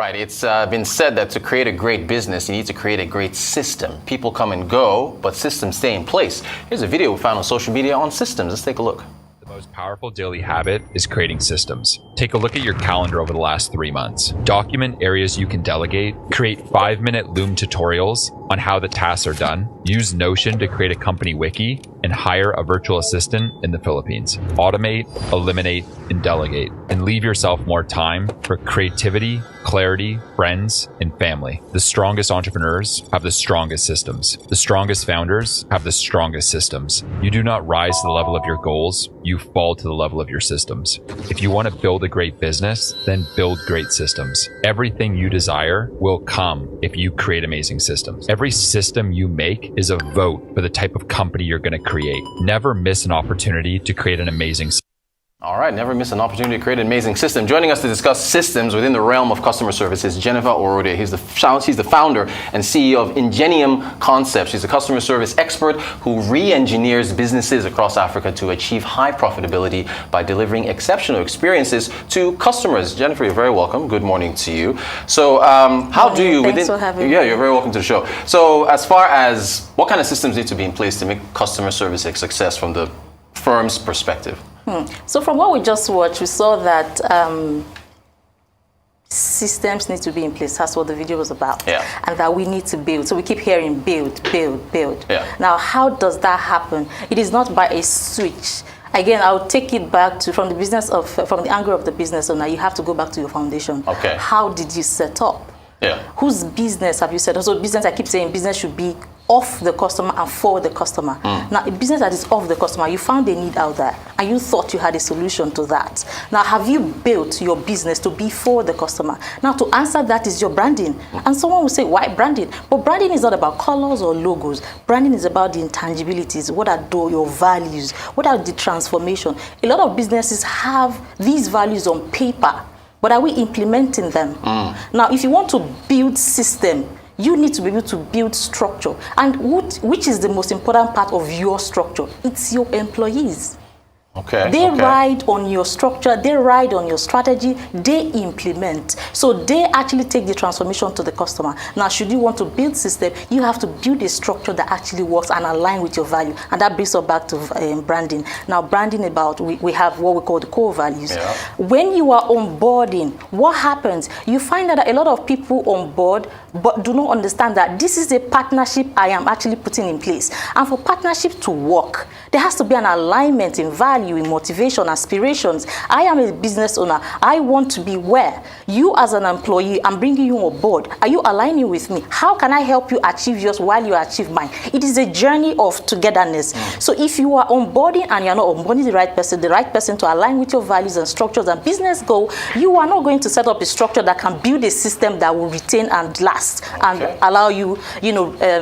right. It's been said that to create a great business, you need to create a great system. People come and go, but systems stay in place. Here's a video we found on social media on systems. Let's take a look. The most powerful daily habit is creating systems. Take a look at your calendar over the last 3 months. Document areas you can delegate. Create 5-minute Loom tutorials on how the tasks are done. Use Notion to create a company wiki and hire a virtual assistant in the Philippines. Automate, eliminate, and delegate. And leave yourself more time for creativity, clarity, friends, and family. The strongest entrepreneurs have the strongest systems. The strongest founders have the strongest systems. You do not rise to the level of your goals, you fall to the level of your systems. If you want to build a great business, then build great systems. Everything you desire will come if you create amazing systems. Every system you make is a vote for the type of company you're going to create. Never miss an opportunity to create an amazing system. All right, never miss an opportunity to create an amazing system. Joining us to discuss systems within the realm of customer service is Jennifer Orode. She's the founder and CEO of Ingenium Concepts. She's a customer service expert who re-engineers businesses across Africa to achieve high profitability by delivering exceptional experiences to customers. Jennifer, you're very welcome. Good morning to you. So, how do you... Thanks for having me. Yeah, you're very welcome to the show. So, as far as what kind of systems need to be in place to make customer service a success from the firm's perspective? So from what we just watched, we saw that systems need to be in place. That's what the video was about. Yeah. And that we need to build. So we keep hearing build, build, build. Yeah. Now, how does that happen? It is not by a switch. Again, I'll take it back to from the angle of the business owner. You have to go back to your foundation. Okay. How did you set up? Yeah. Whose business have you set up? So business, I keep saying business should be off the customer and for the customer. Now, a business that is off the customer, you found a need out there and you thought you had a solution to that. Now, have you built your business to be for the customer? Now, to answer that is your branding. And someone will say, why branding? But branding is not about colors or logos. Branding is about the intangibilities. What are your values? What are the transformation? A lot of businesses have these values on paper, but are we implementing them? Now, if you want to build system, you need to be able to build structure. And which is the most important part of your structure? It's your employees. Okay. They ride on your structure, they ride on your strategy, they implement. So they actually take the transformation to the customer. Now, should you want to build system, you have to build a structure that actually works and align with your value. And that brings us back to branding. Now, branding we have what we call the core values. Yeah. When you are onboarding, what happens? You find that a lot of people on board but do not understand that this is a partnership I am actually putting in place. And for partnership to work, there has to be an alignment in value, in motivation, aspirations. I am a business owner. I want to be where you as an employee, I'm bringing you on board. Are you aligning with me? How can I help you achieve yours while you achieve mine? It is a journey of togetherness. So if you are onboarding and you're not onboarding the right person to align with your values and structures and business goal, you are not going to set up a structure that can build a system that will retain and last and allow you,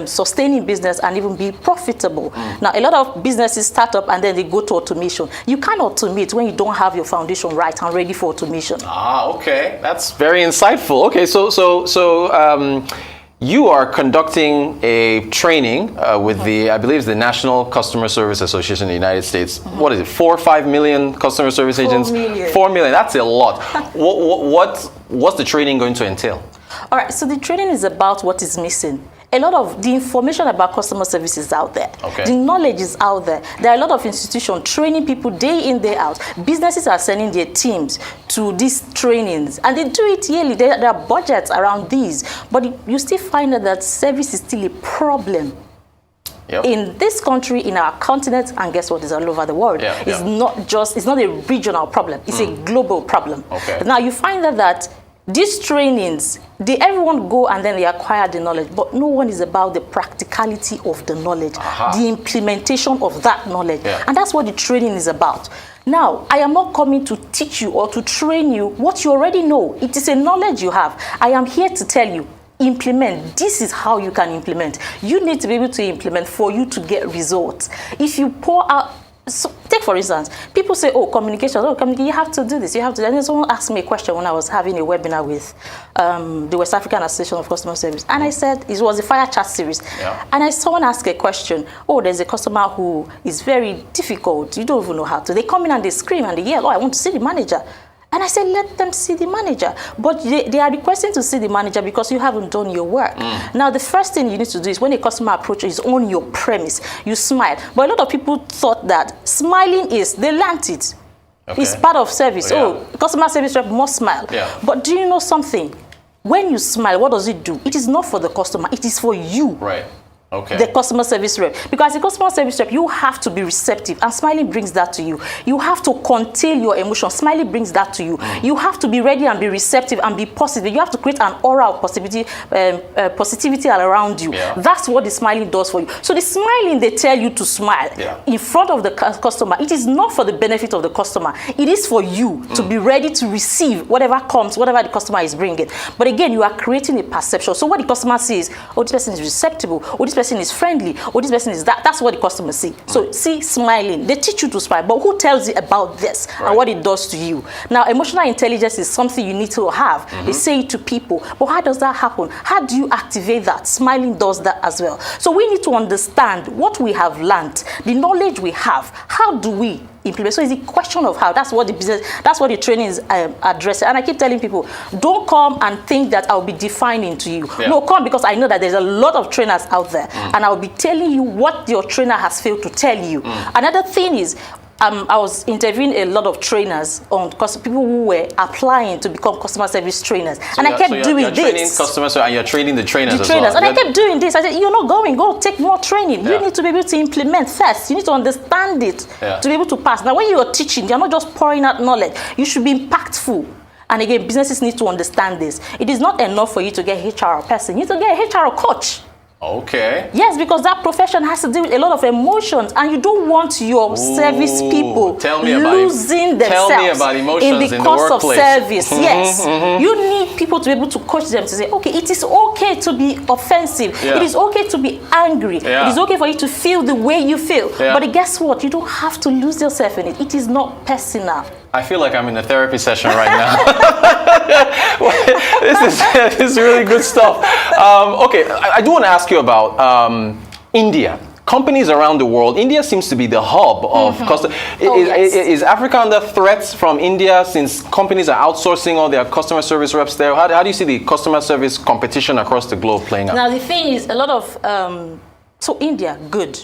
sustaining business and even be profitable. Now, a lot of businesses start up and then they go to automation. You cannot automate when you don't have your foundation right and ready for automation. Okay. That's very insightful. Okay, so you are conducting a training with I believe the National Customer Service Association in the United States. What is it, 4 or 5 million customer service agents? 4 million. 4 million, that's a lot. What's the training going to entail? All right, so the training is about what is missing. A lot of the information about customer service is out there. Okay. The knowledge is out there. There are a lot of institutions training people day in, day out. Businesses are sending their teams to these trainings, and they do it yearly. There are budgets around these, but you still find that service is still a problem. Yep. In this country, in our continent, and guess what, is all over the world. It's not a regional problem. It's a global problem. Okay. Now, you find that these trainings, everyone go and then they acquire the knowledge, but no one is about the practicality of the knowledge, the implementation of that knowledge. And that's what the training is about. Now, I am not coming to teach you or to train you what you already know. It is a knowledge you have. I am here to tell you, implement. This is how you can implement. You need to be able to implement for you to get results. If you pour out, so take for instance, people say, communication, you have to do this, you have to. And then someone asked me a question when I was having a webinar with the West African Association of Customer Service. And I said, it was a fire chat series. And someone asked a question, there's a customer who is very difficult, you don't even know how to. They come in and they scream and they yell, I want to see the manager. And I said, let them see the manager. But they are requesting to see the manager because you haven't done your work. Now, the first thing you need to do is when a customer approaches on your premise, you smile. But a lot of people thought that smiling they learnt it. Okay. It's part of service. Oh, yeah. Customer service rep must smile. Yeah. But do you know something? When you smile, what does it do? It is not for the customer. It is for you. Right. Okay. The customer service rep. Because as a customer service rep, you have to be receptive, and smiling brings that to you. You have to contain your emotions. Smiling brings that to you. You have to be ready and be receptive and be positive. You have to create an aura of positivity around you. Yeah. That's what the smiling does for you. So the smiling, they tell you to smile in front of the customer. It is not for the benefit of the customer. It is for you to be ready to receive whatever comes, whatever the customer is bringing. But again, you are creating a perception. So what the customer sees, oh, this person is receptive, oh, this person is friendly, or this person is that. That's what the customers see. So see, smiling. They teach you to smile, but who tells you about this and what it does to you? Now, emotional intelligence is something you need to have. They say it to people, but how does that happen? How do you activate that? Smiling does that as well. So we need to understand what we have learned, the knowledge we have. How do we implement? So it's a question of how. That's what the training is addressing. And I keep telling people, don't come and think that I'll be defining to you. No, come because I know that there's a lot of trainers out there, and I'll be telling you what your trainer has failed to tell you. Another thing is, I was interviewing a lot of trainers people who were applying to become customer service trainers, and I kept doing this. Training customers, and you're training the trainers as well. And I kept doing this. I said, you're not going. Go take more training. You need to be able to implement first. You need to understand it to be able to pass. Now, when you're teaching, you're not just pouring out knowledge. You should be impactful. And again, businesses need to understand this. It is not enough for you to get a HR person. You need to get a HR coach. Okay. Yes, because that profession has to deal with a lot of emotions, and you don't want your service people losing themselves in the course of service. Yes. You need people to be able to coach them to say, okay, it is okay to be offensive. It is okay to be angry. It is okay for you to feel the way you feel. But guess what? You don't have to lose yourself in it. It is not personal. I feel like I'm in a therapy session right now. This is really good stuff. Okay, I do want to ask you about India. Companies around the world, India seems to be the hub of customer. Is Africa under threat from India since companies are outsourcing all their customer service reps there? How do you see the customer service competition across the globe playing out? Now, the thing is, a lot of, so India, good.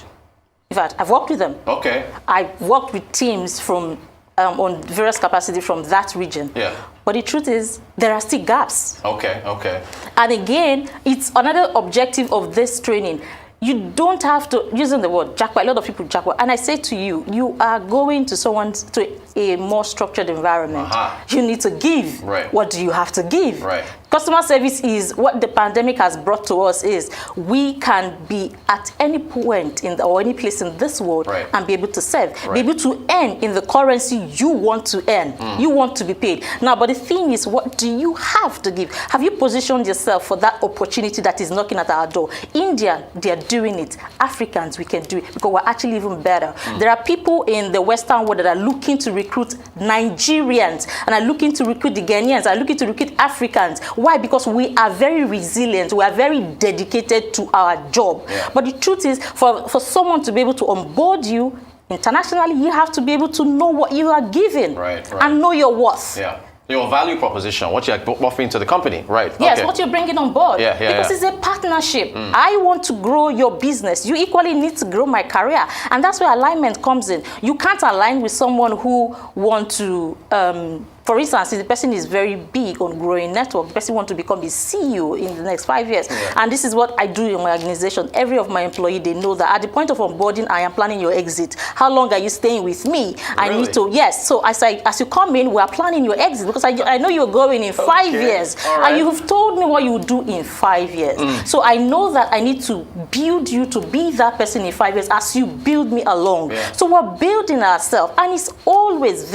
In fact, I've worked with them. Okay. I've worked with teams from on various capacity from that region. Yeah. But the truth is, there are still gaps. Okay, okay. And again, it's another objective of this training. You don't have to, using the word jackpot, a lot of people jackpot. And I say to you, you are going to a more structured environment. You need to give. Right. What do you have to give? Right. Customer service is what the pandemic has brought to us is we can be at any point or any place in this world and be able to serve, be able to earn in the currency you want to earn, you want to be paid. Now, but the thing is, what do you have to give? Have you positioned yourself for that opportunity that is knocking at our door? India, they are doing it. Africans, we can do it because we're actually even better. There are people in the Western world that are looking to recruit Nigerians and are looking to recruit the Ghanaians, are looking to recruit Africans. Why? Because we are very resilient. We are very dedicated to our job. Yeah. But the truth is, for someone to be able to onboard you internationally, you have to be able to know what you are giving and know your worth. Yeah. Your value proposition, what you're offering to the company, right? Yes, what you're bringing on board. Because it's a partnership. I want to grow your business. You equally need to grow my career. And that's where alignment comes in. You can't align with someone who wants to, for instance, if the person is very big on growing network, the person wants to become the CEO in the next 5 years. Yeah. And this is what I do in my organization. Every of my employees, they know that at the point of onboarding, I am planning your exit. How long are you staying with me? Really? I need to, yes. So as you come in, we are planning your exit because I know you're going in 5 years. Right. And you have told me what you will do in 5 years. So I know that I need to build you to be that person in 5 years as you build me along. Yeah. So we're building ourselves. And it's always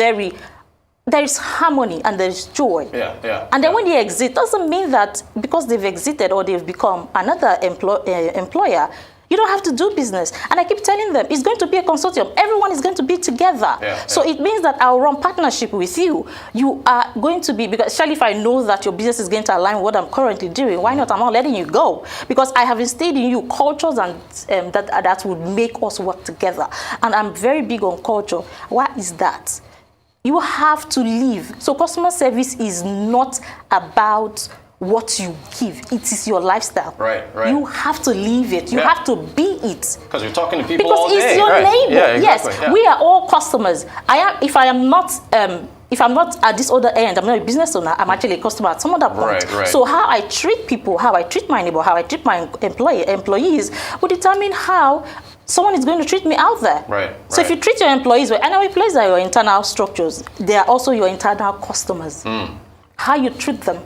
there is harmony and there is joy. And then when they exit, doesn't mean that because they've exited or they've become another employer, you don't have to do business. And I keep telling them, it's going to be a consortium. Everyone is going to be together. So it means that I'll run partnership with you. You are going to be, because especially if I know that your business is going to align with what I'm currently doing, why not? I'm not letting you go. Because I have instilled in you cultures and that would make us work together. And I'm very big on culture. Why is that? You have to live. So customer service is not about what you give. It is your lifestyle. Right. You have to live it. You have to be it. Because you're talking to people Because all day. it's your neighbor. Yeah, exactly. Yes, we are all customers. If I'm not at this other end, I'm not a business owner, I'm actually a customer at some other point. Right. So how I treat people, how I treat my neighbor, how I treat my employees will determine how someone is going to treat me out there. Right. So if you treat your employees well, and our employees are your internal structures, they are also your internal customers. How you treat them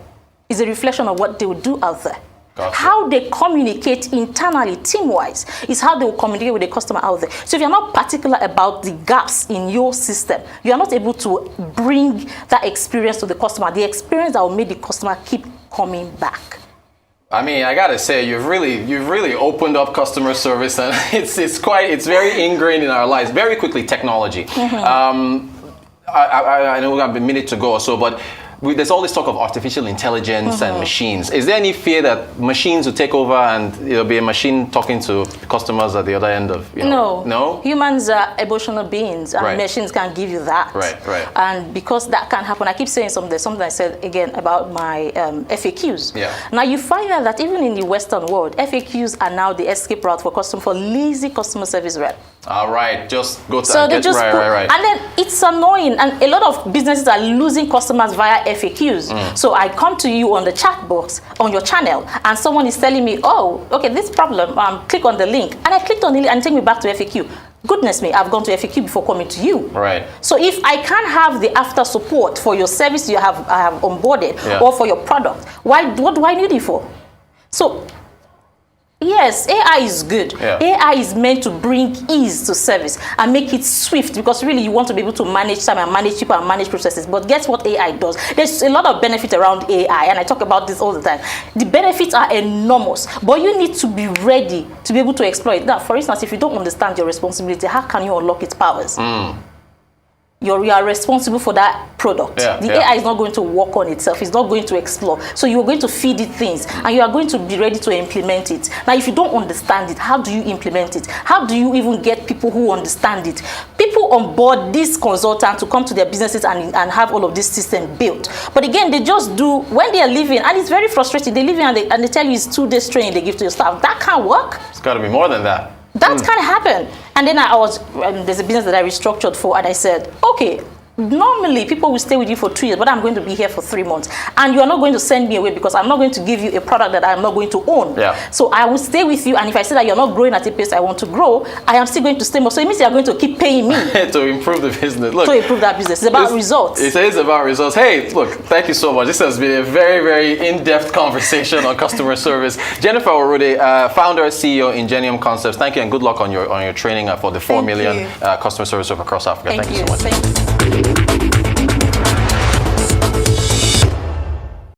is a reflection of what they will do out there. Gotcha. How they communicate internally, team-wise, is how they will communicate with the customer out there. So if you're not particular about the gaps in your system, you are not able to bring that experience to the customer, the experience that will make the customer keep coming back. I mean, I gotta say, you've really opened up customer service, and it's very ingrained in our lives. Very quickly, technology. I know we have a minute to go or so, but there's all this talk of artificial intelligence and machines. Is there any fear that machines will take over and it'll be a machine talking to customers at the other end of, No? Humans are emotional beings, and Right. machines can give you that. Right. And because that can happen, I keep saying something I said again about my FAQs. Yeah. Now you find out that even in the Western world, FAQs are now the escape route for lazy customer service rep. All right, just go to So they just right. And then it's annoying, and a lot of businesses are losing customers via FAQs. So I come to you on the chat box on your channel, and someone is telling me, oh, okay, this problem, click on the link, and I clicked on the link and take me back to FAQ. Goodness me, I've gone to FAQ before coming to you. Right. So if I can't have the after support for your service I have onboarded, or for your product, what do I need it for? So yes, AI is good. Yeah. AI is meant to bring ease to service and make it swift, because really you want to be able to manage time and manage people and manage processes. But guess what AI does? There's a lot of benefit around AI, and I talk about this all the time. The benefits are enormous, but you need to be ready to be able to exploit. Now, for instance, if you don't understand your responsibility, how can you unlock its powers? You are responsible for that product. The AI is not going to work on itself. It's not going to explore. So you are going to feed it things, and you are going to be ready to implement it. Now, if you don't understand it, how do you implement it? How do you even get people who understand it? People on board this consultant to come to their businesses and have all of this system built. But again, they just do when they are leaving, and it's very frustrating. They leave and they tell you it's 2 days training they give to your staff. That can't work. It's got to be more than that. That can't happen. And then there's a business that I restructured for, and I said, okay, normally people will stay with you for 2 years, but I'm going to be here for 3 months. And you are not going to send me away, because I'm not going to give you a product that I'm not going to own. Yeah. So I will stay with you, and if I say that you're not growing at a pace I want to grow, I am still going to stay more. So it means you're going to keep paying me to improve the business. Look, to improve that business. It's about results. It is about results. Hey, look, thank you so much. This has been a very, very in-depth conversation on customer service. Jennifer Orode, founder, CEO, Ingenium Concepts. Thank you, and good luck on your training for the 4 million customer service across Africa. Thank you so much. Thank you.